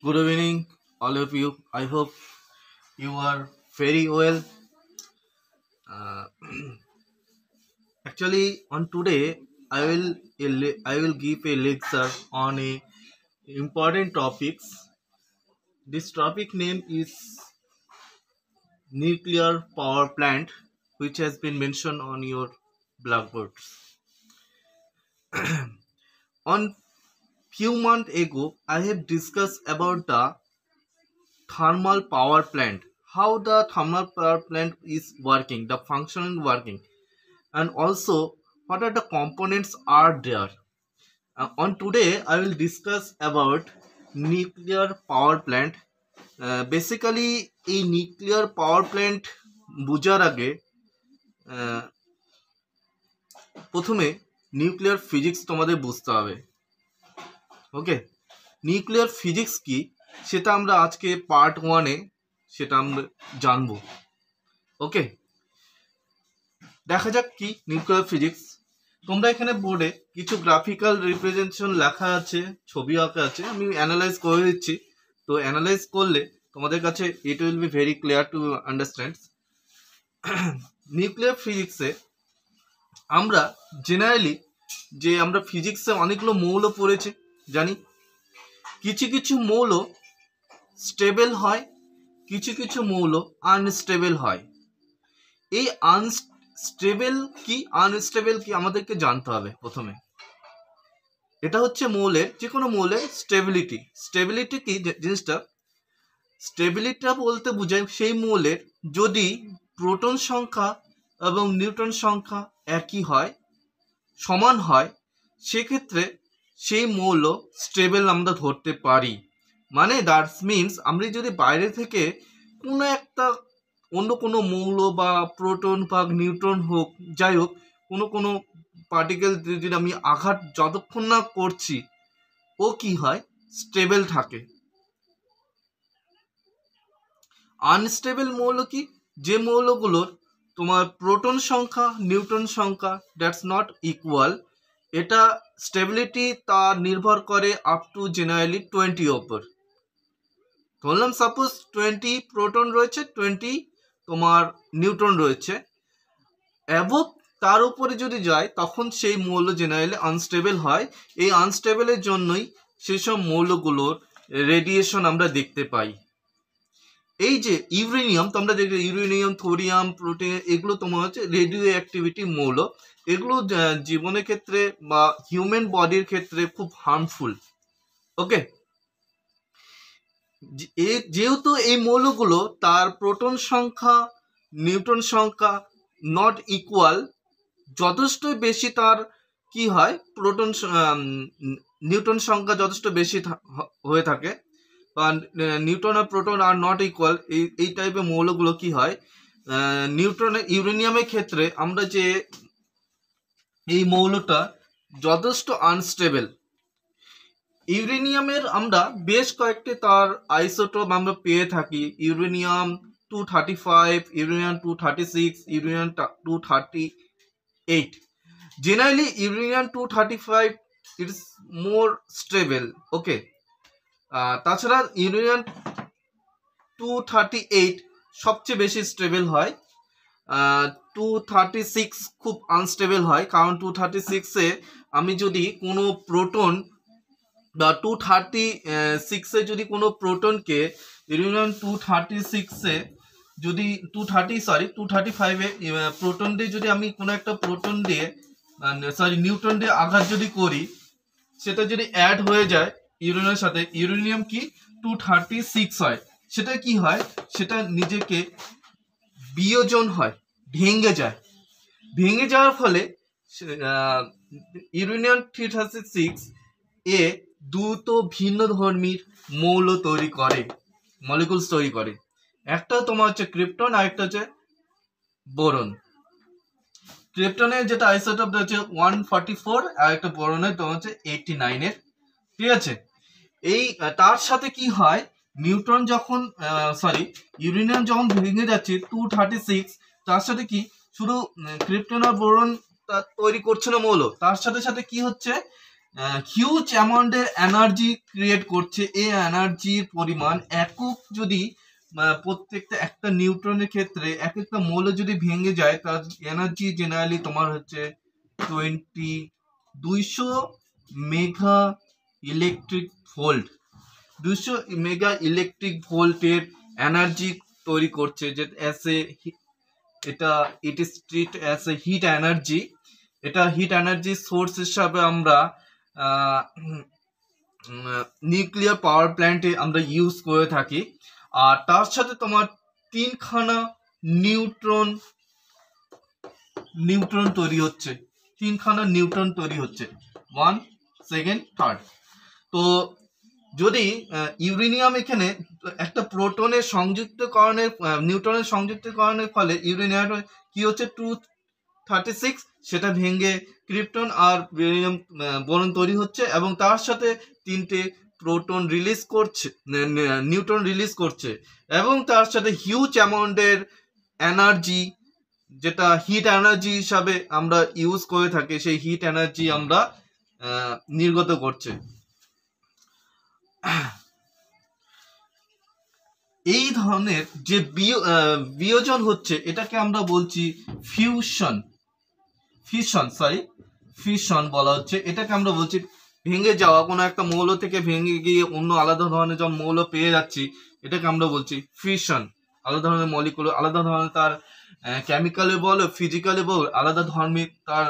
Good evening, all of you. I hope you are very well. Uh, Actually, on today, I will give a lecture on a important topics. This topic name is nuclear power plant, which has been mentioned on your blackboards. On few months ago, I have discussed about the thermal power plant, how the thermal power plant is working, the functioning working, and also what are the components are there. On today I will discuss about nuclear power plant. Basically এই nuclear power plant বোঝার আগে প্রথমে nuclear physics তোমাদের বুঝতে হবে। ওকে, nuclear physics কি সেটা আমরা আজকে পার্ট 1-এ সেটা আমরা জানবো। ওকে, দেখা যাক কি নিউক্লিয়ার ফিজিক্স। তোমরা এখানে বোর্ডে কিছু গ্রাফিক্যাল রিপ্রেজেন্টেশন লেখা আছে, ছবি আঁকা আছে, আমি অ্যানালাইজ করে দিচ্ছি। তো অ্যানালাইজ করলে তোমাদের কাছে it will be very clear to understand. Nuclear ফিজিক্সে আমরা জেনারেলি যে আমরা ফিজিক্সে অনেকগুলো মৌল পড়েছি জানি, কিছু কিছু মৌল স্টেবল হয়, কিছু কিছু মৌল আনস্টেবল হয়। এই স্টেবল কি আনস্টেবল কি আমাদেরকে জানতে হবে প্রথমে। এটা হচ্ছে মৌলের, যে কোনো মৌলের স্টেবিলিটি। স্টেবিলিটি কি জিনিসটা? স্টেবিলিটিটা বলতে বোঝায় সেই মৌলের যদি প্রোটন সংখ্যা এবং নিউট্রন সংখ্যা একই হয়, সমান হয়, সেক্ষেত্রে সেই মৌল স্টেবল আমরা ধরতে পারি। মানে দ্যাট মিনস আমরা যদি বাইরে থেকে কোনো একটা অন্য কোনো মৌল বা প্রোটন বা নিউট্রন হোক, যাই হোক, কোনো পার্টিকেল যদি আমি আঘাত যতক্ষণ না করছি ও কি হয়, স্টেবল থাকে। আনস্টেবল মৌল কি? যে মৌলগুলোর তোমার প্রোটন সংখ্যা নিউট্রন সংখ্যা দ্যাটস নট ইকুয়াল, এটা স্টেবিলিটি তার নির্ভর করে আপ টু জেনারেলি 20 ওপর। ধরলাম সাপোজ 20 প্রোটন রয়েছে, 20 তোমার নিউট্রন রয়েছে, অ্যাবভ তার উপরে যদি যায় তখন সেই মৌল জেনারেলি আনস্টেবল হয়। এই আনস্টেবলের জন্যই সেসব মৌলগুলোর রেডিয়েশন আমরা দেখতে পাই। এই যে ইউরেনিয়াম, তোমরা দেখবে ইউরেনিয়াম, থোরিয়াম, প্রোটিন, এগুলো তোমার হচ্ছে রেডিও অ্যাক্টিভিটি মৌল। এগুলো জীবনের ক্ষেত্রে বা হিউম্যান বডির ক্ষেত্রে খুব হার্মফুল। ওকে, যেহেতু এই মৌলগুলো তার প্রোটন সংখ্যা নিউট্রন সংখ্যা নট ইকুয়াল, যথেষ্ট বেশি তার কি হয়, প্রোটন নিউট্রন সংখ্যা যথেষ্ট বেশি হয়ে থাকে, বা নিউট্রন আর প্রোটন আর নট ইকুয়াল, এই টাইপের মৌলগুলো কি হয়, ইউরেনিয়ামের ক্ষেত্রে আমরা যে এই মৌলটা যথেষ্ট আনস্টেবল। ইউরেনিয়ামের আমরা বেশ কয়েকটি তার আইসোটোপ আমরা পেয়ে থাকি। Uranium 235, uranium 236, uranium 238। Generally uranium 235 it's more stable. Okay, তাছাড়া ইউরেনিয়াম 238 সবচেয়ে বেশি স্টেবল হয়। 236 খুব আনস্টেবল হয়, কারণ 236-এ আমি যদি কোনো প্রোটন বা 236-এ যদি কোনো প্রোটনকে ইউরেনিয়াম 236-এ যদি 235-এ প্রোটন দিয়ে যদি আমি কোনো একটা প্রোটন দিয়ে নিউট্রন দিয়ে আঘাত যদি করি, সেটা যদি অ্যাড হয়ে যায় ইউরেনিয়ামের সাথে, ইউরেনিয়াম কি 236 হয়, সেটা কি হয়, সেটা নিজেকে বিয়োজন হয়, ভেঙে যায়। ভেঙে যাওয়ার ফলে ইউরেনিয়াম 336 এ দুটো ভিন্ন ধর্মীর মৌল তৈরি করে, মলিকুলস তৈরি করে। একটা তোমার হচ্ছে ক্রিপ্টন, আর একটা হচ্ছে বোরন। ক্রিপ্টনের যেটা আইসোটোপ হচ্ছে 144, আর একটা বোরনের তোমার হচ্ছে 89-এর। ঠিক আছে, এই তার সাথে কি হয়, নিউট্রন যখন ইউরেনিয়াম যখন ভেঙে যাচ্ছে 236, তার সাথে কি শুধু ক্রিপ্টন আর বোরন তৈরি করছে না মৌল, তার সাথে সাথে কি হচ্ছে, হিউজ অ্যামাউন্টের এনার্জি ক্রিয়েট করছে। এই এনার্জির পরিমাণ একক যদি প্রত্যেকটা একটা নিউট্রনের ক্ষেত্রে এক একটা মৌল যদি ভেঙে যায় তার এনার্জি জেনারেলি তোমার হচ্ছে 200 mega electric volt. 200 mega electric ভোল্টের এনার্জি তৈরি করছে, যে এটা it is treat as a hit energy. এটা হিট এনার্জি সোর্স হিসাবে আমরা নিউক্লিয়ার পাওয়ার প্ল্যান্টে আমরা ইউজ করে থাকি। আর তার সাথে তোমার 3খানা নিউট্রন তৈরি হচ্ছে, 3খানা নিউট্রন তৈরি হচ্ছে, 1 2 3। তো যদি ইউরেনিয়াম এখানে একটা প্রোটনের সংযুক্তকরণের নিউট্রনের সংযুক্তকরণের ফলে ইউরেনিয়াম কি হচ্ছে 236, সেটা ভেঙে ক্রিপ্টন আর বেরিলিয়াম বোরন তৈরি হচ্ছে, এবং তার সাথে 3টে প্রোটন রিলিজ করছে, নিউট্রন রিলিজ করছে, এবং তার সাথে হিউজ অ্যামাউন্টের এনার্জি, যেটা হিট এনার্জি হিসাবে আমরা ইউজ করে থাকি, সেই হিট এনার্জি আমরা নির্গত করছে। এই ধরনের যে বিয়োজন হচ্ছে এটাকে আমরা বলছি ফিউশন বলা হচ্ছে। এটাকে আমরা বলছি ভেঙে যাওয়া, কোনো একটা মৌল থেকে ভেঙে গিয়ে অন্য আলাদা ধরনের যখন মৌল পেয়ে যাচ্ছি এটাকে আমরা বলছি ফিউশন। আলাদা ধরনের মলিকুল, আলাদা ধরনের তার কেমিক্যালে বলো ফিজিক্যালে বল, আলাদা ধর্মিক তার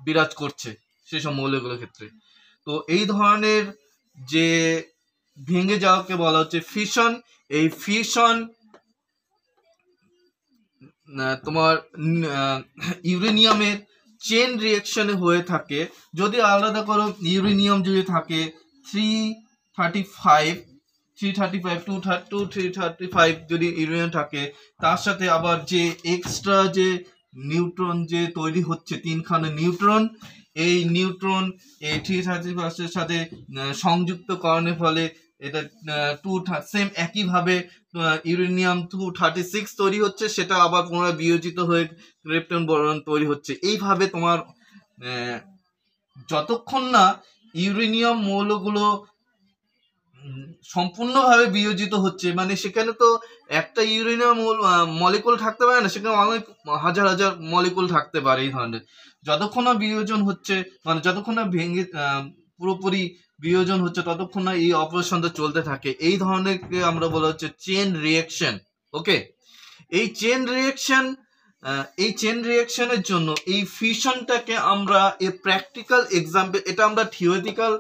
বিরাজ করছে সেসব মৌলগুলোর ক্ষেত্রে। তো এই ধরনের যে ভেঙে যাওয়াকে বলা হচ্ছে ফিউশন। এই ফিউশন তোমার ইউরেনিয়ামের চেন রিঅ্যাকশনে হয়ে থাকে। যদি আলাদা করো, ইউরেনিয়াম যদি থাকে 335 235 যদি ইউরেনিয়াম থাকে, তার সাথে আবার যে এক্সট্রা যে নিউট্রন যে তৈরি হচ্ছে 3খানা নিউট্রন, এই নিউট্রন এই 335 এর সাথে সংযুক্তকরণের ফলে এটা সেম একইভাবে ইউরেনিয়াম 236 তৈরি হচ্ছে, সেটা আবার পুনরায় বিয়োজিত হয়ে ক্রিপ্টন বোরন তৈরি হচ্ছে। এইভাবে তোমার যতক্ষণ না ইউরেনিয়াম মৌলগুলো সম্পূর্ণভাবে বিয়োজিত হচ্ছে, মানে সেখানে তো একটা ইউরেনিয়াম মলিকুল থাকতে পারে না, সেখানে অনেক হাজার হাজার মলিকুল থাকতে পারে। এই ধরনের যতক্ষণ না বিয়োজন হচ্ছে, মানে যতক্ষণ না ভেঙে পুরোপুরি বিয়োজন হচ্ছে, ততক্ষণ না এই অপারেশনটা চলতে থাকে। এই ধরনের আমরা বলা হচ্ছে চেন রিঅ্যাকশন। ওকে, এই চেন রিঅ্যাকশনের জন্য এই ফিউশনটাকে আমরা প্র্যাকটিক্যাল এক্সাম্পল, এটা আমরা থিওরিটিক্যাল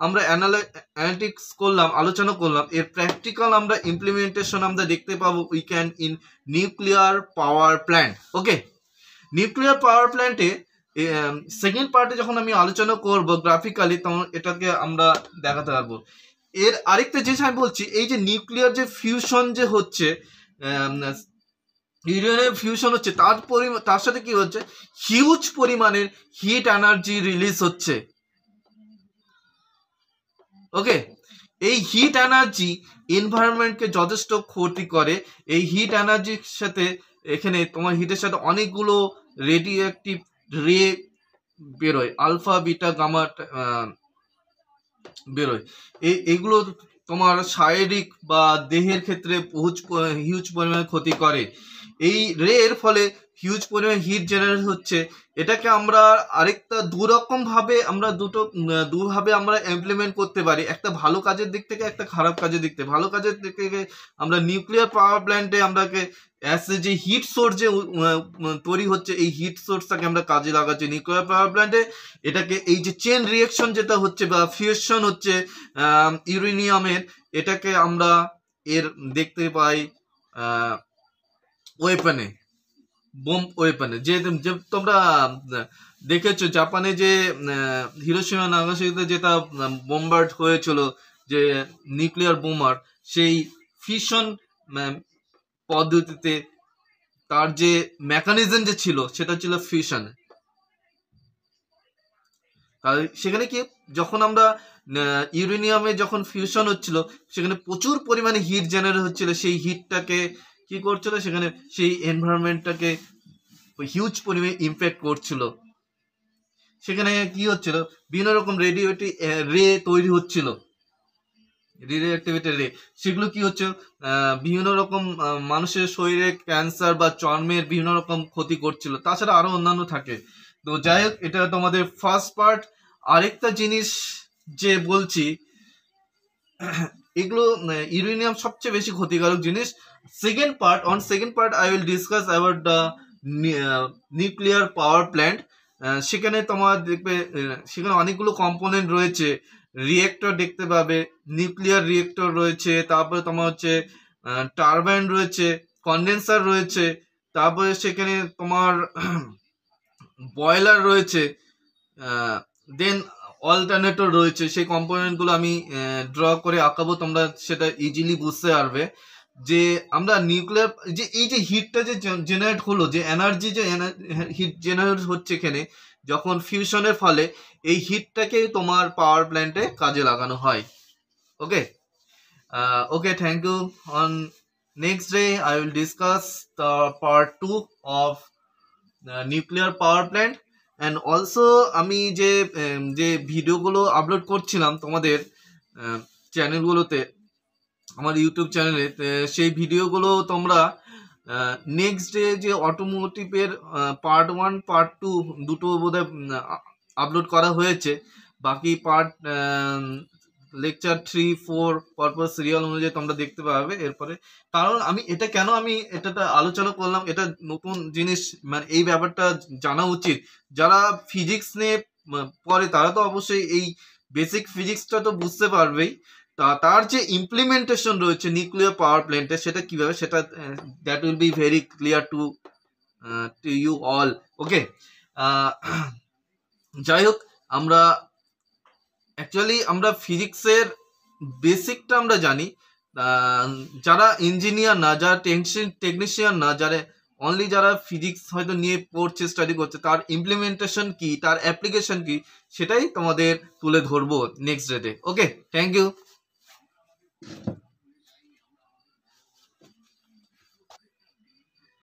আমরা অ্যানালিটিক্স করলাম, আলোচনা করলাম, এর প্র্যাকটিক্যাল আমরা ইমপ্লিমেন্টেশন আমরা দেখতে পাবো weekend in nuclear power plant. Okay, nuclear power প্ল্যান্টে সেকেন্ড পার্টে যখন আমি আলোচনা করব গ্রাফিক্যালি, তখন এটাকে আমরা দেখাতে পারবো। এর আরেকটা জিনিস আমি বলছি, এই যে নিউক্লিয়ার যে ফিউশন যে হচ্ছে, ইউরেনিয়াম ফিউশন হচ্ছে, তার সাথে কি হচ্ছে, হিউজ পরিমাণের হিট এনার্জি রিলিজ হচ্ছে। ওকে, এই হিট এনার্জি এনভায়রনমেন্টকে যথেষ্ট ক্ষতি করে। এই হিট এনার্জির সাথে এখানে তোমার হিটের সাথে অনেকগুলো রেডিও অ্যাক্টিভ রে বেরোয়, আলফা বিটা গামা বেরোয়। এগুলো তোমার শারীরিক বা দেহের ক্ষেত্রে হিউজ পরিমাণে ক্ষতি করে। এই রে এর ফলে হিউজ পরিমাণে হিট জেনারেট হচ্ছে। এটাকে আমরা আরেকটা দুভাবে আমরা ইমপ্লিমেন্ট করতে পারি, একটা ভালো কাজের দিক থেকে, একটা খারাপ কাজের দিক থেকে। ভালো কাজের দিক থেকে আমরা নিউক্লিয়ার পাওয়ার প্ল্যান্টে আমরাকে যে হিট সোর্স যে তৈরি হচ্ছে, এই হিট সোর্সটাকে আমরা কাজে লাগাচ্ছি নিউক্লিয়ার পাওয়ার প্ল্যান্টে। এটাকে এই যে চেন রিঅ্যাকশন যেটা হচ্ছে বা ফিউশন হচ্ছে ইউরেনিয়ামের, এটাকে আমরা এর দেখতে পাই ওয়েপনে, বোম ওয়েপনে। যে তোমরা দেখেছো জাপানে যে হিরোশিমা নাগাসাকিতে যেটা বোমবার্ড হয়েছিল, যে নিউক্লিয়ার বোমার, সেই ফিউশন পদ্ধতিতে তার যে মেকানিজম যে ছিল সেটা ছিল ফিউশন। সেখানে কি, যখন আমরা ইউরেনিয়ামে যখন ফিউশন হচ্ছিল, সেখানে প্রচুর পরিমাণে হিট জেনারেট হচ্ছিল। সেই হিটটাকে কি করছিল, সেখানে সেই এনভায়রনমেন্টটাকে হিউজ পরিমাণে ইমপ্যাক্ট করছিল। সেখানে কি হচ্ছিল, বিভিন্ন রকম রেডিওটিভ রে তৈরি হচ্ছিল, রেডিওঅ্যাক্টিভিটি রে, সেগুলো কি হচ্ছে বিভিন্ন রকম মানুষের শরীরে ক্যান্সার বা চর্মের বিভিন্ন রকম ক্ষতি করছিল, তাছাড়া আরো অন্যান্য থাকে। তো যাই হোক, এটা তোমাদের ফার্স্ট পার্ট। আরেকটা জিনিস যে বলছি, এগুলো ইউরেনিয়াম সবচেয়ে বেশি ক্ষতিকারক জিনিস। Second part I will discuss about the nuclear power plant. সেখানে তোমার দেখবে সেখানে অনেকগুলো কম্পোনেন্ট রয়েছে, রিয়েক্টর দেখতে পাবে, নিউক্লিয়ার রিয়েক্টর রয়েছে, তারপরে তোমার হচ্ছে টারবাইন রয়েছে, কন্ডেন্সার রয়েছে, তারপরে সেখানে তোমার বয়লার রয়েছে, দেন অল্টারনেটর রয়েছে। সেই কম্পোনেন্টগুলো আমি ড্র করে আঁকাবো, তোমরা সেটা ইজিলি বুঝতে পারবে যে আমরা নিউক্লিয়ার যে এই যে হিটটা যে জেনারেট হলো, যে এনার্জি যে হিট জেনারেট হচ্ছে এখানে যখন ফিউশনের ফলে, এই হিটটাকে তোমার পাওয়ার প্ল্যান্টে কাজে লাগানো হয়। Okay okay, thank you. On next day I will discuss the part 2 of nuclear power plant. And also আমি যে ভিডিওগুলো আপলোড করছিলাম তোমাদের চ্যানেলগুলোতে, আমার ইউটিউব চ্যানেলে, সেই ভিডিওগুলো তোমরা নেক্সট ডে যে অটোমোটিভের পার্ট 1 পার্ট 2 দুটো বোধহয় আপলোড করা হয়েছে, বাকি পার্ট লেকচার 3, 4 পরপর সিরিয়াল অনুযায়ী তোমরা দেখতে পাবে এরপরে। কারণ আমি এটা কেন আমি এটা আলোচনা করলাম, এটা নতুন জিনিস, মানে এই ব্যাপারটা জানা উচিত। যারা ফিজিক্স নিয়ে পড়ে তারা তো অবশ্যই এই বেসিক ফিজিক্সটা তো বুঝতে পারবেই, তার যে ইমপ্লিমেন্টেশন রয়েছে নিউক্লিয়ার পাওয়ার প্ল্যান্টে, সেটা কিভাবে, সেটা that will be very clear to you all. Okay, যাই হোক, আমরা ফিজিক্সের বেসিকটা আমরা জানি। যারা ইঞ্জিনিয়ার না, যারা টেকনিশিয়ান না, যারা ফিজিক্স হয়তো নিয়ে পড়ছে, স্টাডি করছে, তার ইমপ্লিমেন্টেশন কি, তার অ্যাপ্লিকেশন কি, সেটাই তোমাদের তুলে ধরবো নেক্সট ডেতে। ওকে, থ্যাংক ইউ।